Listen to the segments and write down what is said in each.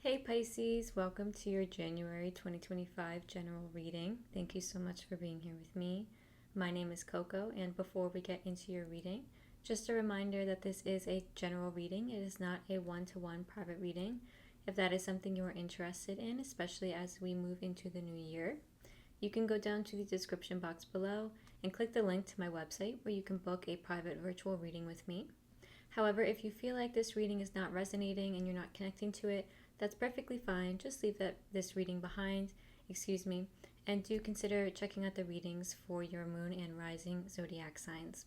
Hey Pisces, welcome to your January 2025 general reading. Thank you so much for being here with me. My name is Coco, and before we get into your reading, just a reminder that this is a general reading. It is not a one-to-one private reading. If that is something you are interested in, especially as we move into the new year, you can go down to the description box below and click the link to my website where you can book a private virtual reading with me. However, if you feel like this reading is not resonating and you're not connecting to it, that's perfectly fine. Just leave this reading behind, and do consider checking out the readings for your moon and rising zodiac signs.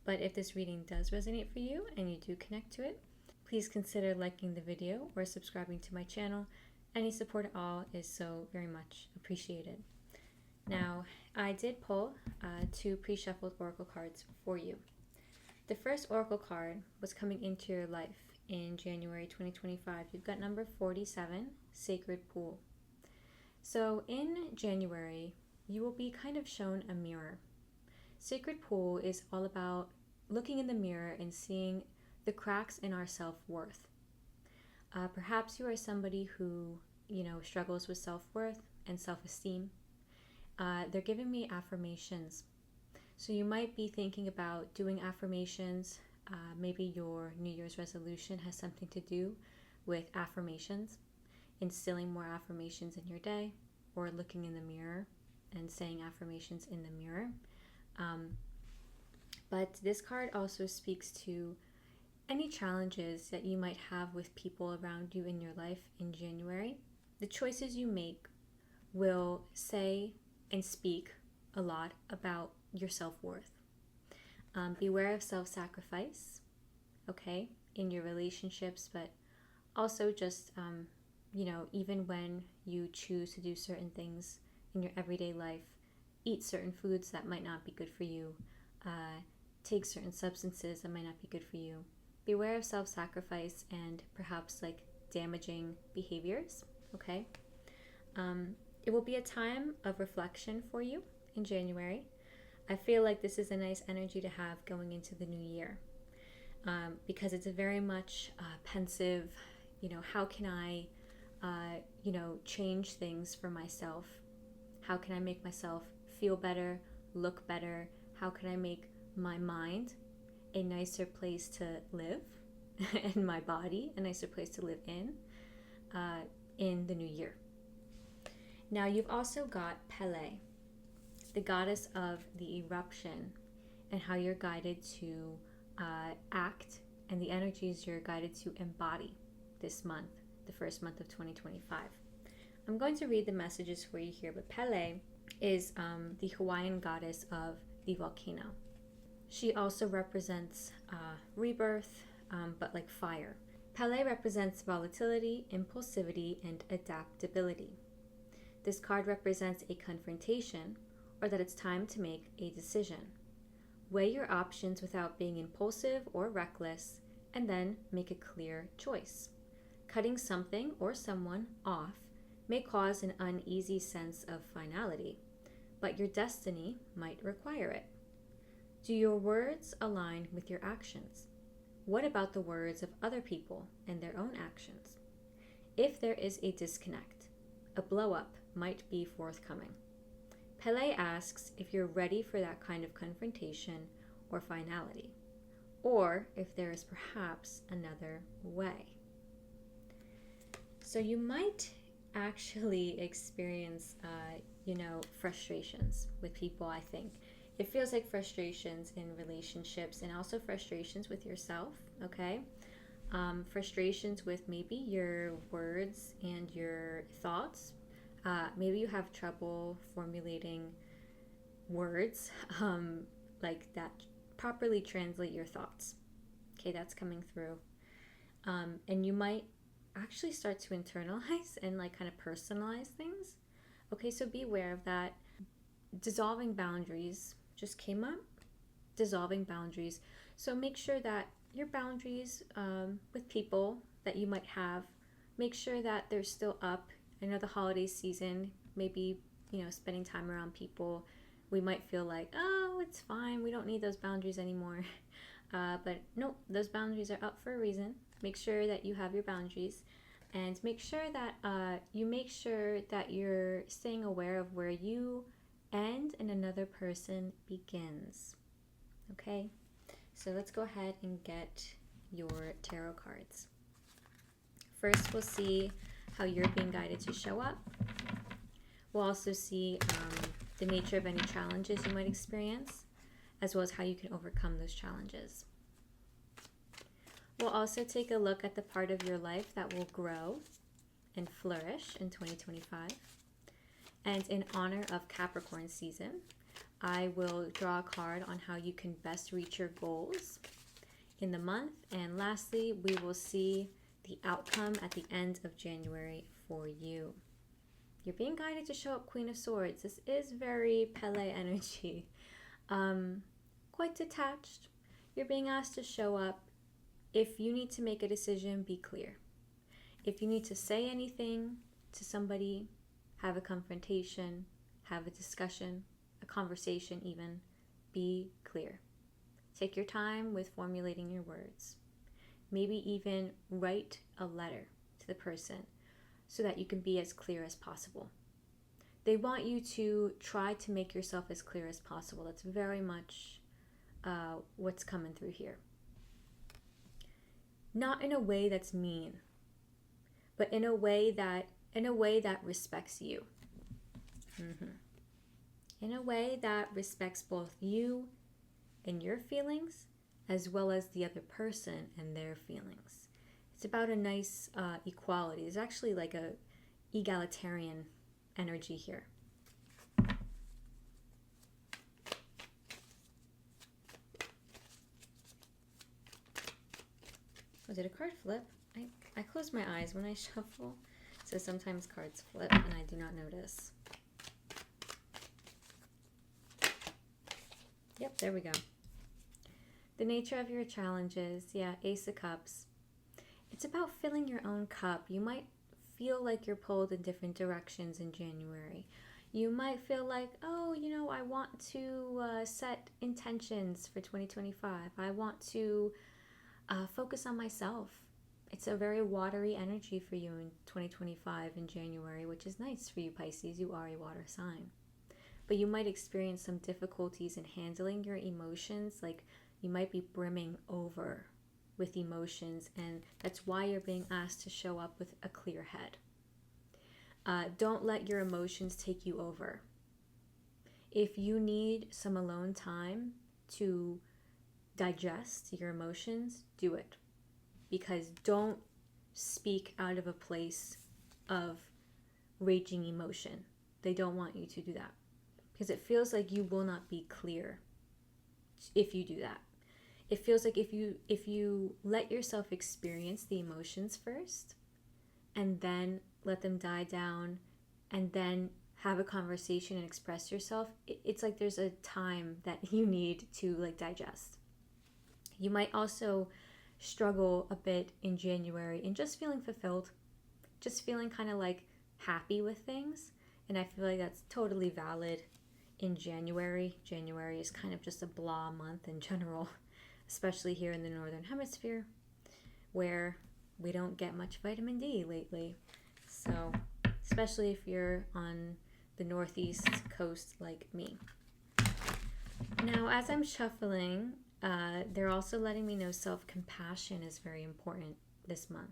But if this reading does resonate for you and you do connect to it, please consider liking the video or subscribing to my channel. Any support at all is so very much appreciated. Now, I did pull two pre-shuffled oracle cards for you. The first oracle card was coming into your life in January 2025. You've got number 47, Sacred Pool. So in January, you will be kind of shown a mirror. Sacred Pool is all about looking in the mirror and seeing the cracks in our self-worth. Perhaps you are somebody who, struggles with self-worth and self-esteem. They're giving me affirmations. So you might be thinking about doing affirmations. Maybe your New Year's resolution has something to do with affirmations, instilling more affirmations in your day, or looking in the mirror and saying affirmations in the mirror. But this card also speaks to any challenges that you might have with people around you in your life in January. The choices you make will say and speak a lot about your self-worth. Beware of self-sacrifice, in your relationships, but also just, even when you choose to do certain things in your everyday life, eat certain foods that might not be good for you, take certain substances that might not be good for you. Beware of self-sacrifice and perhaps damaging behaviors, It will be a time of reflection for you in January. I feel like this is a nice energy to have going into the new year, because it's a very much pensive, how can I, change things for myself? How can I make myself feel better, look better? How can I make my mind a nicer place to live and my body a nicer place to live in the new year? Now, you've also got Pele, the goddess of the eruption, and how you're guided to act, and the energies you're guided to embody this month, the first month of 2025. I'm going to read the messages for you here, but Pele is the Hawaiian goddess of the volcano. She also represents rebirth, but like fire. Pele represents volatility, impulsivity, and adaptability. This card represents a confrontation, or that it's time to make a decision. Weigh your options without being impulsive or reckless, and then make a clear choice. Cutting something or someone off may cause an uneasy sense of finality, but your destiny might require it. Do your words align with your actions? What about the words of other people and their own actions? If there is a disconnect, a blow-up might be forthcoming. Pele asks if you're ready for that kind of confrontation or finality, or if there is perhaps another way. So you might actually experience, frustrations with people, I think. It feels like frustrations in relationships and also frustrations with yourself, frustrations with maybe your words and your thoughts. Maybe you have trouble formulating words that properly translate your thoughts. That's coming through. And you might actually start to internalize and kind of personalize things. So be aware of that. Dissolving boundaries just came up. Dissolving boundaries. So make sure that your boundaries with people that you might have, make sure that they're still up. I know the holiday season, maybe, spending time around people, we might feel like, oh, it's fine, we don't need those boundaries anymore. But no, those boundaries are up for a reason. Make sure that you have your boundaries. And make sure that you're staying aware of where you end and another person begins. Okay, so let's go ahead and get your tarot cards. First, we'll see how you're being guided to show up. We'll also see the nature of any challenges you might experience, as well as how you can overcome those challenges. We'll also take a look at the part of your life that will grow and flourish in 2025. And in honor of Capricorn season, I will draw a card on how you can best reach your goals in the month. And lastly, we will see the outcome at the end of January for you. You're being guided to show up, Queen of Swords. This is very Pele energy. Quite detached. You're being asked to show up. If you need to make a decision, be clear. If you need to say anything to somebody, have a confrontation, have a discussion, a conversation even, be clear. Take your time with formulating your words. Maybe even write a letter to the person so that you can be as clear as possible. They want you to try to make yourself as clear as possible. That's very much what's coming through here. Not in a way that's mean, but in a way that respects you. In a way that respects both you and your feelings, as well as the other person and their feelings. It's about a nice equality. There's actually like a egalitarian energy here. Oh, did a card flip? I close my eyes when I shuffle, so sometimes cards flip and I do not notice. Yep, there we go. The nature of your challenges, yeah, Ace of Cups. It's about filling your own cup. You might feel like you're pulled in different directions in January. You might feel like, oh, I want to set intentions for 2025. I want to focus on myself. It's a very watery energy for you in 2025 in January, which is nice for you, Pisces. You are a water sign. But you might experience some difficulties in handling your emotions. Like you might be brimming over with emotions, and that's why you're being asked to show up with a clear head. Don't let your emotions take you over. If you need some alone time to digest your emotions, do it. Because don't speak out of a place of raging emotion. They don't want you to do that. Because it feels like you will not be clear if you do that. It feels like if you let yourself experience the emotions first, and then let them die down, and then have a conversation and express yourself, it's like there's a time that you need to digest. You might also struggle a bit in January in just feeling fulfilled, just feeling kind of like happy with things. And I feel like that's totally valid in January. January is kind of just a blah month in general, especially here in the Northern Hemisphere, where we don't get much vitamin D lately. So, especially if you're on the Northeast coast like me. Now, as I'm shuffling, they're also letting me know self-compassion is very important this month.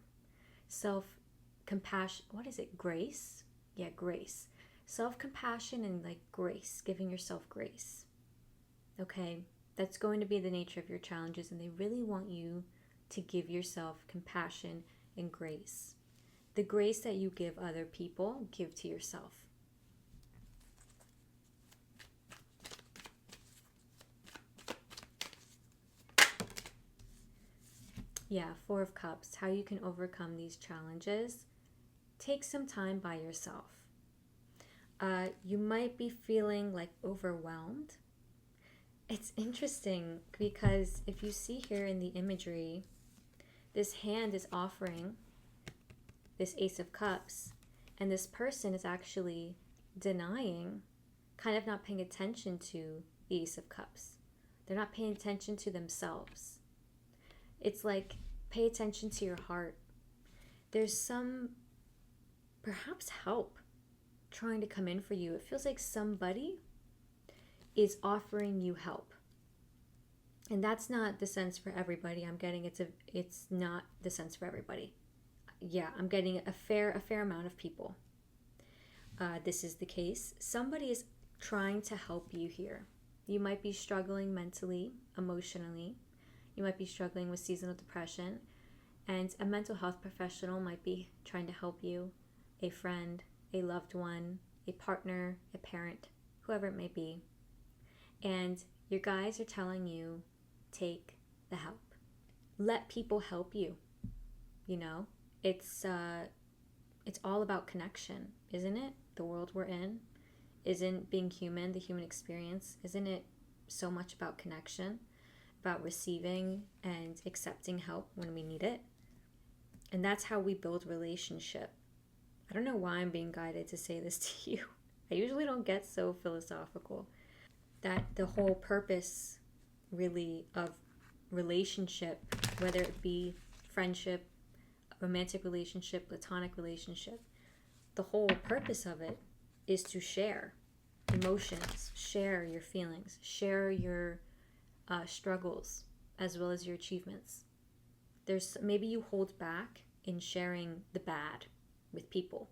Self-compassion, what is it? Grace? Yeah, grace. Self-compassion and grace, giving yourself grace. Okay, that's going to be the nature of your challenges, and they really want you to give yourself compassion and grace. The grace that you give other people, give to yourself. Yeah, Four of Cups, how you can overcome these challenges. Take some time by yourself. You might be feeling overwhelmed. It's interesting because if you see here in the imagery, this hand is offering this Ace of Cups, and this person is actually denying, kind of not paying attention to the Ace of Cups. They're not paying attention to themselves. It's like, pay attention to your heart. there's some perhaps help trying to come in for you. It feels like somebody is offering you help. And that's not the sense for everybody. I'm getting it's not the sense for everybody. Yeah, I'm getting a fair amount of people. This is the case. Somebody is trying to help you here. You might be struggling mentally, emotionally. You might be struggling with seasonal depression. And a mental health professional might be trying to help you. A friend, a loved one, a partner, a parent, whoever it may be. And your guides are telling you, take the help. Let people help you. You know, it's all about connection, isn't it? The world we're in isn't being human, the human experience, isn't it so much about connection, about receiving and accepting help when we need it? And that's how we build relationship. I don't know why I'm being guided to say this to you. I usually don't get so philosophical. That the whole purpose really of relationship, whether it be friendship, romantic relationship, platonic relationship, the whole purpose of it is to share emotions, share your feelings, share your struggles as well as your achievements. Maybe you hold back in sharing the bad with people,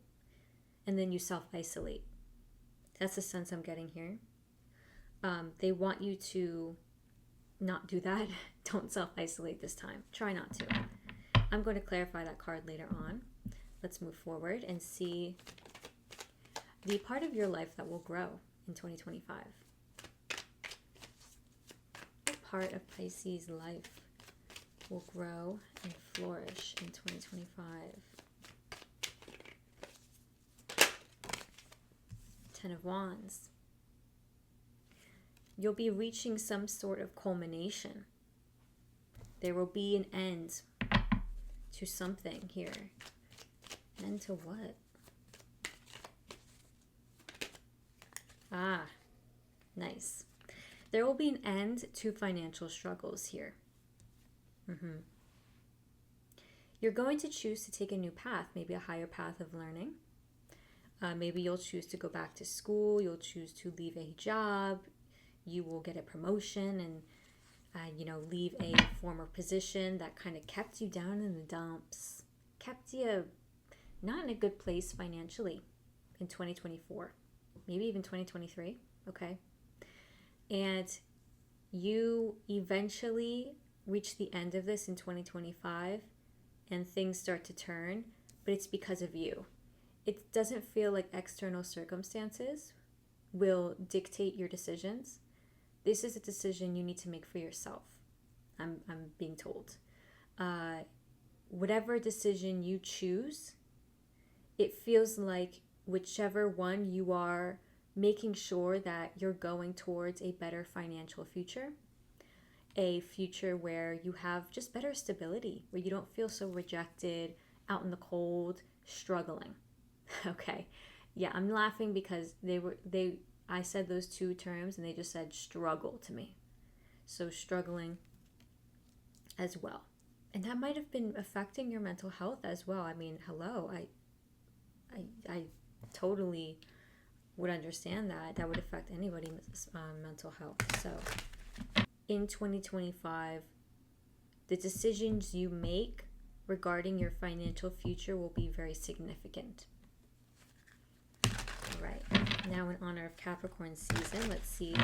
and then you self-isolate. That's the sense I'm getting here. They want you to not do that. Don't self-isolate this time. Try not to. I'm going to clarify that card later on. Let's move forward and see the part of your life that will grow in 2025. What part of Pisces life will grow and flourish in 2025? Ten of Wands. You'll be reaching some sort of culmination. There will be an end to something here. An end to what? Ah, nice. There will be an end to financial struggles here. You're going to choose to take a new path, maybe a higher path of learning. Maybe you'll choose to go back to school. You'll choose to leave a job. You will get a promotion and, leave a former position that kind of kept you down in the dumps, kept you not in a good place financially in 2024, maybe even 2023, okay? And you eventually reach the end of this in 2025 and things start to turn, but it's because of you. It doesn't feel like external circumstances will dictate your decisions. This is a decision you need to make for yourself, I'm being told. Whatever decision you choose, it feels like whichever one you are making sure that you're going towards a better financial future, a future where you have just better stability, where you don't feel so rejected, out in the cold, struggling. Okay. Yeah, I'm laughing because I said those two terms and they just said struggle to me. So struggling as well. And that might have been affecting your mental health as well. I mean, hello, I totally would understand that. That would affect anybody's mental health. So in 2025, the decisions you make regarding your financial future will be very significant. All right. Now, in honor of Capricorn season, let's see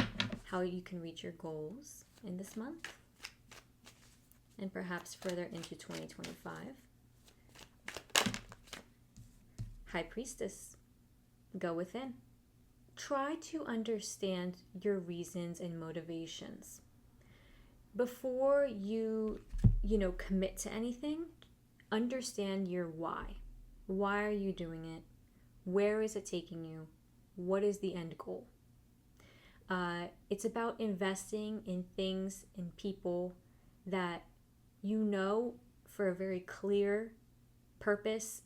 how you can reach your goals in this month and perhaps further into 2025. High Priestess, go within. Try to understand your reasons and motivations. Before you commit to anything, understand your why. Why are you doing it? Where is it taking you? What is the end goal? It's about investing in things and people that for a very clear purpose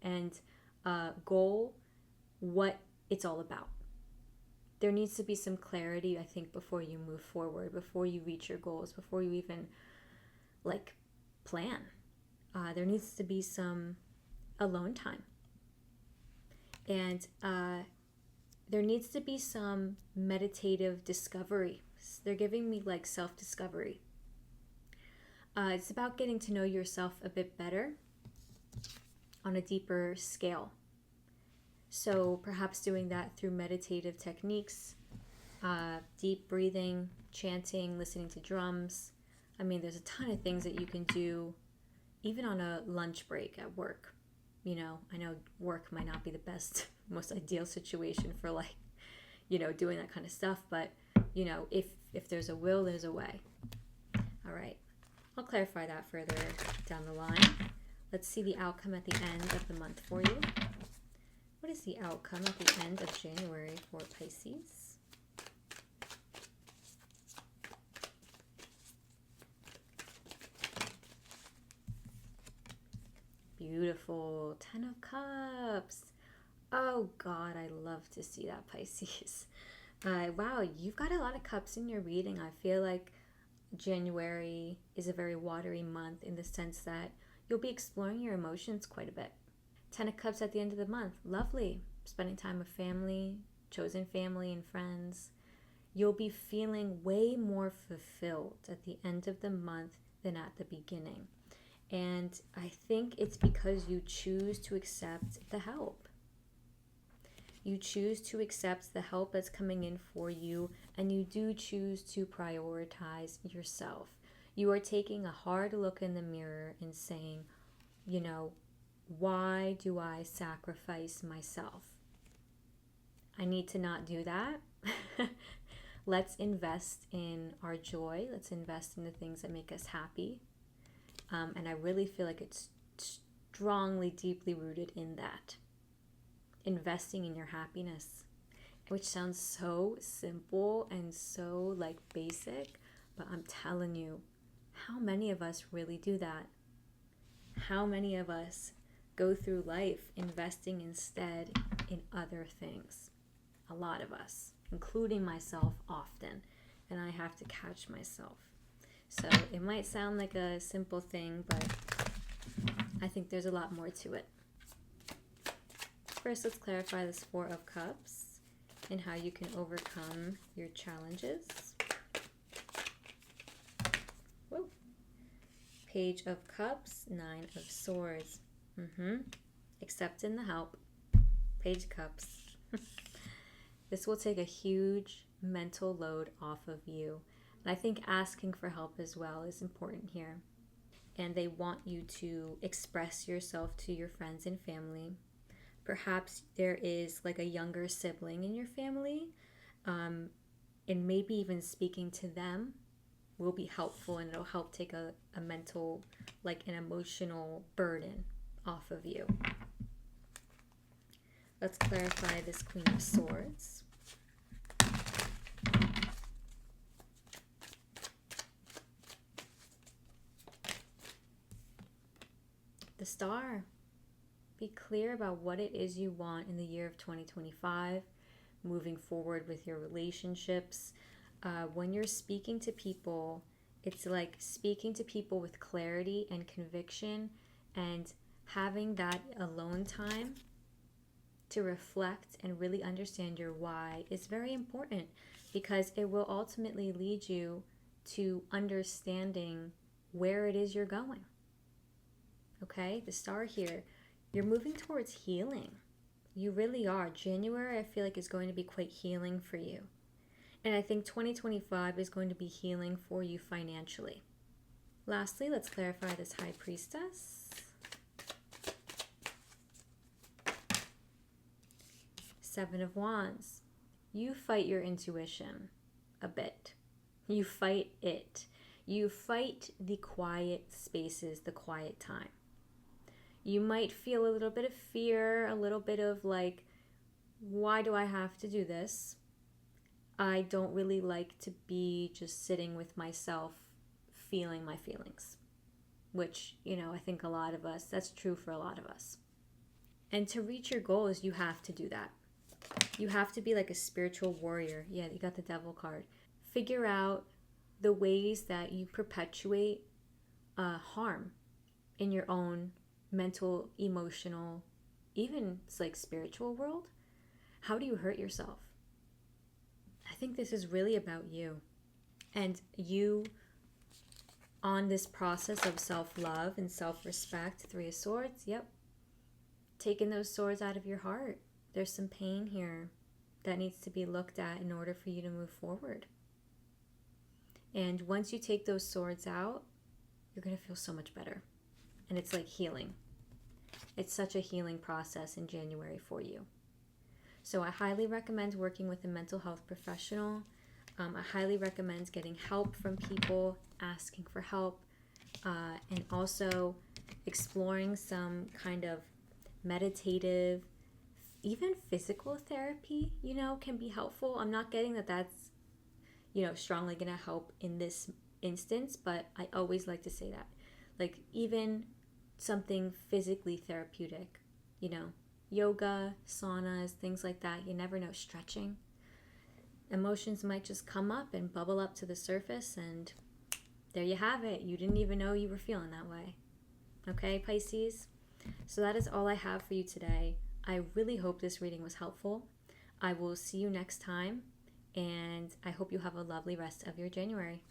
and goal, what it's all about. There needs to be some clarity, I think, before you move forward, before you reach your goals, before you even plan. There needs to be some alone time. And there needs to be some meditative discovery. They're giving me like self-discovery. It's about getting to know yourself a bit better on a deeper scale. So perhaps doing that through meditative techniques, deep breathing, chanting, listening to drums. I mean, there's a ton of things that you can do even on a lunch break at work. You know, I know work might not be the best, most ideal situation for like, you know, doing that kind of stuff. But, you know, if there's a will, there's a way. All right. I'll clarify that further down the line. Let's see the outcome at the end of the month for you. What is the outcome at the end of January for Pisces? Beautiful. 10 of Cups. Oh God, I love to see that, Pisces. Wow, you've got a lot of cups in your reading. I feel like January is a very watery month in the sense that you'll be exploring your emotions quite a bit. 10 of Cups at the end of the month. Lovely. Spending time with family, chosen family and friends. You'll be feeling way more fulfilled at the end of the month than at the beginning. And I think it's because you choose to accept the help. You choose to accept the help that's coming in for you, and you do choose to prioritize yourself. You are taking a hard look in the mirror and saying, you know, why do I sacrifice myself? I need to not do that. Let's invest in our joy. Let's invest in the things that make us happy. And I really feel like it's strongly, deeply rooted in that. Investing in your happiness, which sounds so simple and so like basic, but I'm telling you, how many of us really do that? How many of us go through life investing instead in other things? A lot of us, including myself often, and I have to catch myself. So it might sound like a simple thing, but I think there's a lot more to it. First, let's clarify this 4 of Cups and how you can overcome your challenges. Whoa. Page of Cups, 9 of Swords. Accepting the help. Page of Cups. This will take a huge mental load off of you. And I think asking for help as well is important here. And they want you to express yourself to your friends and family. Perhaps there is like a younger sibling in your family, and maybe even speaking to them will be helpful, and it'll help take a mental, like an emotional burden off of you. Let's clarify this Queen of Swords. The Star. Be clear about what it is you want in the year of 2025, moving forward with your relationships. When you're speaking to people, it's like speaking to people with clarity and conviction, and having that alone time to reflect and really understand your why is very important, because it will ultimately lead you to understanding where it is you're going. Okay, the Star here. You're moving towards healing. You really are. January, I feel like, is going to be quite healing for you. And I think 2025 is going to be healing for you financially. Lastly, let's clarify this High Priestess. 7 of Wands. You fight your intuition a bit. You fight it. You fight the quiet spaces, the quiet time. You might feel a little bit of fear, a little bit of like, why do I have to do this? I don't really like to be just sitting with myself, feeling my feelings, which, you know, I think a lot of us, that's true for a lot of us. And to reach your goals, you have to do that. You have to be like a spiritual warrior. Yeah, you got the Devil card. Figure out the ways that you perpetuate harm in your own mental, emotional, even it's like spiritual world. How do you hurt yourself? I think this is really about you. And you on this process of self-love and self-respect. Three of Swords, yep. Taking those swords out of your heart. There's some pain here that needs to be looked at in order for you to move forward. And once you take those swords out, you're going to feel so much better. And it's like healing. It's such a healing process in January for you. So I highly recommend working with a mental health professional. I highly recommend getting help from people, asking for help, and also exploring some kind of meditative, even physical therapy, can be helpful. I'm not getting that that's, strongly going to help in this instance, but I always like to say that. Like even something physically therapeutic, yoga, saunas, things like that. You never know, stretching. Emotions might just come up and bubble up to the surface, and there you have it. You didn't even know you were feeling that way. Okay, Pisces? So that is all I have for you today. I really hope this reading was helpful. I will see you next time, and I hope you have a lovely rest of your January.